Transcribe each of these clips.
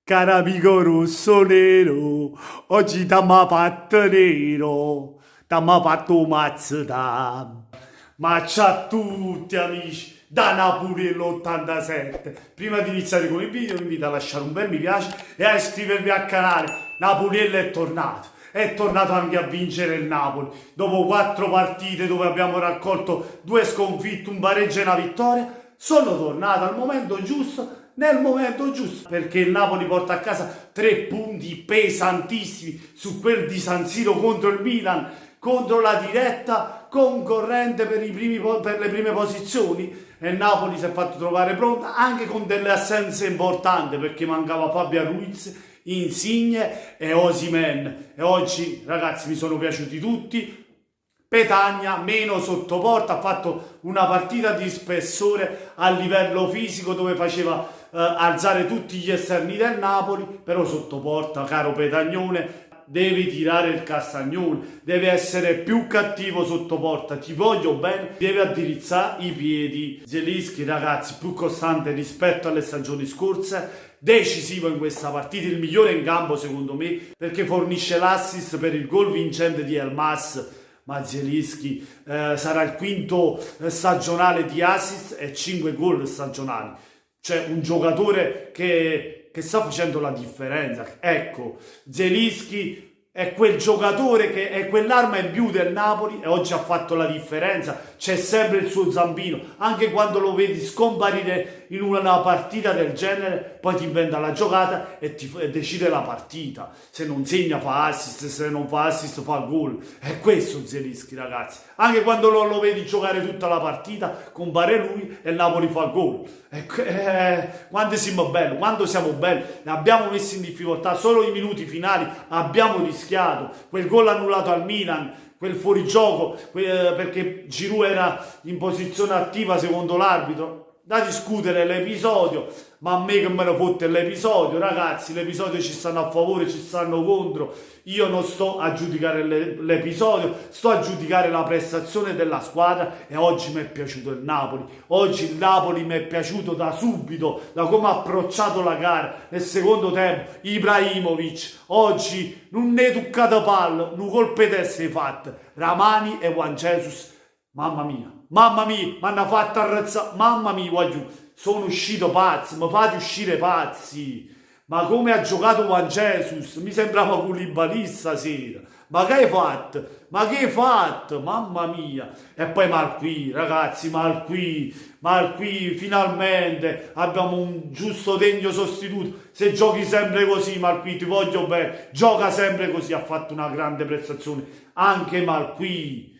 Caro amico rosso nero, oggi t'amma fatto nero, t'amma fatto mazzata. Ma ciao a tutti amici, da Napoli l'87. Prima di iniziare con il video vi invito a lasciare un bel mi piace e a iscrivervi al canale. Napoliello è tornato anche a vincere il Napoli. Dopo 4 partite dove abbiamo raccolto 2 sconfitte, un pareggio e una vittoria, sono tornato al momento giusto, nel momento giusto, perché il Napoli porta a casa 3 punti pesantissimi su quel di San Siro contro il Milan, contro la diretta concorrente per le prime posizioni, e il Napoli si è fatto trovare pronta anche con delle assenze importanti, perché mancava Fabio Ruiz, Insigne e Osimhen. E oggi ragazzi mi sono piaciuti tutti. Petagna meno sotto porta, ha fatto una partita di spessore a livello fisico dove faceva alzare tutti gli esterni del Napoli, però sotto porta, caro Petagnone, devi tirare il castagnone, devi essere più cattivo sotto porta, ti voglio bene, devi addirizzare i piedi. Zielinski ragazzi, più costante rispetto alle stagioni scorse, decisivo in questa partita, il migliore in campo secondo me, perché fornisce l'assist per il gol vincente di Elmas. Ma Zielinski sarà il quinto stagionale di assist e 5 gol stagionali. Cioè un giocatore che sta facendo la differenza. Ecco, Zielinski è quel giocatore che è quell'arma in più del Napoli e oggi ha fatto la differenza. C'è sempre il suo zampino, anche quando lo vedi scomparire in una partita del genere, poi ti inventa la giocata e decide la partita. Se non segna fa assist, se non fa assist fa gol. È questo Zielinski ragazzi. Anche quando lo vedi giocare tutta la partita, compare lui e il Napoli fa gol. Quando siamo belli, quando siamo belli, ne abbiamo messi in difficoltà, solo i minuti finali abbiamo rischiato, quel gol annullato al Milan, quel fuorigioco, perché Giroud era in posizione attiva secondo l'arbitro. Da discutere l'episodio, ma a me che me ne fotte l'episodio, ragazzi, l'episodio ci stanno a favore, ci stanno contro, io non sto a giudicare l'episodio, sto a giudicare la prestazione della squadra e oggi mi è piaciuto il Napoli, oggi il Napoli mi è piaciuto da subito, da come ha approcciato la gara, nel secondo tempo, Ibrahimovic, oggi non ne toccato palla, un colpo testa hai fatto, Ramani e Juan Jesus. Mamma mia, mi hanno fatto arrezzare, mamma mia, sono uscito pazzo, mi fate uscire pazzi. Ma come ha giocato Juan Jesus? Mi sembrava Koulibaly stasera. Ma che hai fatto? Ma che hai fatto? Mamma mia. E poi Marquis, ragazzi, Marquis, finalmente abbiamo un giusto degno sostituto. Se giochi sempre così, Marquis, ti voglio bene. Gioca sempre così, ha fatto una grande prestazione. Anche Marquis,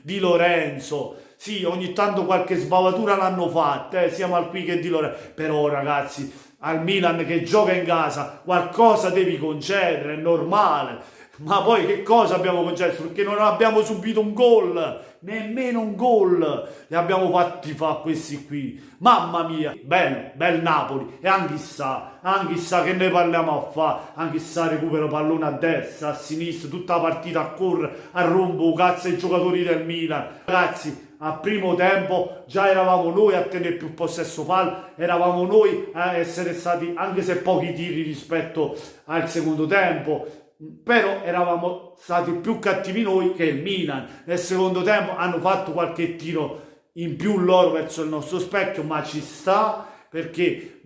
Di Lorenzo, sì, ogni tanto qualche sbavatura l'hanno fatta, sia Marquis che Di Lorenzo, però ragazzi, al Milan che gioca in casa, qualcosa devi concedere, è normale, ma poi che cosa abbiamo concesso? Perché non abbiamo subito un gol, nemmeno un gol, li abbiamo fatti fa questi qui, mamma mia, bel Napoli, e anche sa che ne parliamo a fa, anche sa recupera pallone a destra, a sinistra, tutta la partita a correre, a rombo, cazzo i giocatori del Milan, ragazzi. A primo tempo già eravamo noi a tenere più possesso palla, eravamo noi a essere stati, anche se pochi tiri rispetto al secondo tempo, però eravamo stati più cattivi noi che il Milan. Nel secondo tempo hanno fatto qualche tiro in più loro verso il nostro specchio, ma ci sta, perché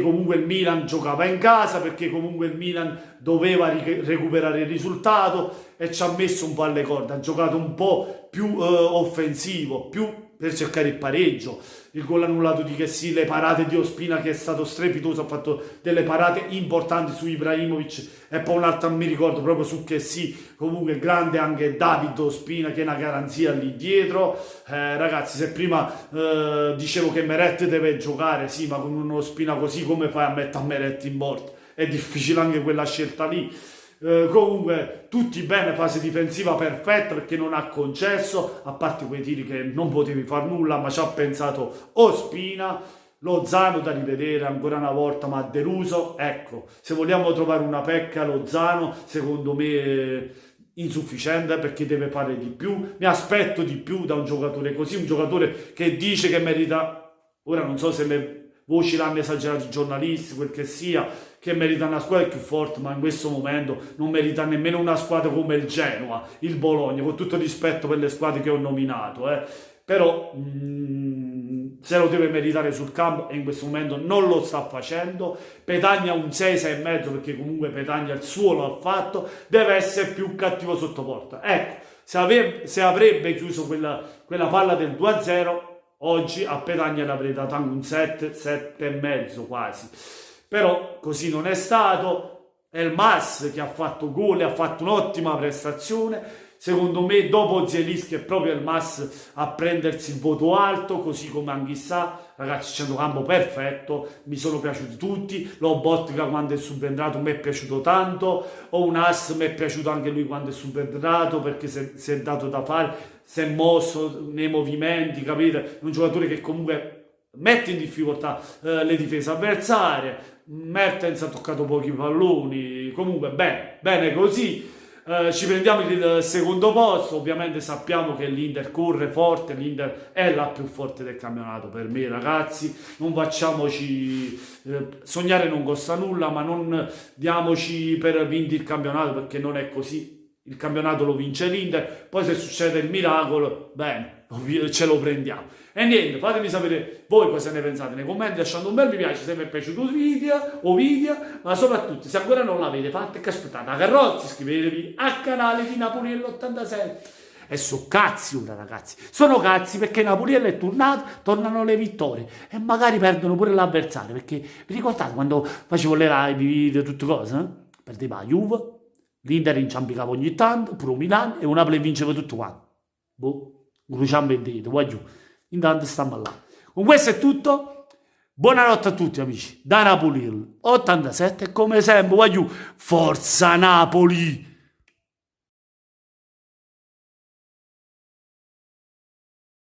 comunque il Milan giocava in casa, perché comunque il Milan doveva recuperare il risultato e ci ha messo un po' alle corde, ha giocato un po' più offensivo, più per cercare il pareggio, il gol annullato di Kessie, le parate di Ospina che è stato strepitoso, ha fatto delle parate importanti su Ibrahimovic e poi un'altra mi ricordo proprio su Kessie, comunque grande anche David Ospina che è una garanzia lì dietro. Ragazzi, se prima dicevo che Meret deve giocare, sì, ma con uno Ospina così come fai a mettere Meret in porta? È difficile anche quella scelta lì. Comunque tutti bene, fase difensiva perfetta perché non ha concesso, a parte quei tiri che non potevi far nulla, ma ci ha pensato Ospina. Lozano da rivedere ancora una volta, ma ha deluso. Ecco, se vogliamo trovare una pecca Lozano, secondo me insufficiente, perché deve fare di più. Mi aspetto di più da un giocatore così, un giocatore che dice che merita, ora non so se le voci l'hanno esagerato i giornalisti, quel che sia, che merita una squadra più forte, ma in questo momento non merita nemmeno una squadra come il Genoa, il Bologna, con tutto il rispetto per le squadre che ho nominato, però se lo deve meritare sul campo e in questo momento non lo sta facendo. Petagna un 6, 6 e mezzo, perché comunque Petagna il suo l'ha fatto, deve essere più cattivo sotto porta. Ecco, se avrebbe chiuso quella palla del 2-0, oggi a Petagna l'avrei dato anche un 7, 7 e mezzo quasi. Però così non è stato. È il Mas che ha fatto gol e ha fatto un'ottima prestazione. Secondo me dopo Zielinski è proprio il Mas a prendersi il voto alto, così come Anghissà. Ragazzi, centrocampo perfetto, mi sono piaciuti tutti. Lobotka quando è subentrato mi è piaciuto tanto. Ounas mi è piaciuto anche lui quando è subentrato, perché si è dato da fare, si è mosso nei movimenti, capite? È un giocatore che comunque mette in difficoltà le difese avversarie. Mertens ha toccato pochi palloni, comunque bene così. Ci prendiamo il secondo posto. Ovviamente sappiamo che l'Inter corre forte, l'Inter è la più forte del campionato per me, ragazzi. Non facciamoci sognare, non costa nulla, ma non diamoci per vinto il campionato, perché non è così. Il campionato lo vince l'Inter, poi se succede il miracolo, bene, ce lo prendiamo. E niente, fatemi sapere voi cosa ne pensate nei commenti, lasciando un bel mi piace se vi è piaciuto il video, ma soprattutto se ancora non l'avete fatto, che aspettate a Carrozzi, iscrivetevi al canale di Napoliello 87. E so cazzi ora, ragazzi, sono cazzi, perché Napoliello è tornato, tornano le vittorie e magari perdono pure l'avversario, perché vi ricordate quando facevo le live, i video, tutte cose, perdeva la Juve, l'Inter inciampicava ogni tanto, pure Milan, e una play vinceva tutto quanto. Boh, bruciamo il dito, guagliù. Intanto stiamo là. Con questo è tutto. Buonanotte a tutti, amici. Da Napoliello 87, come sempre, voglio forza Napoli!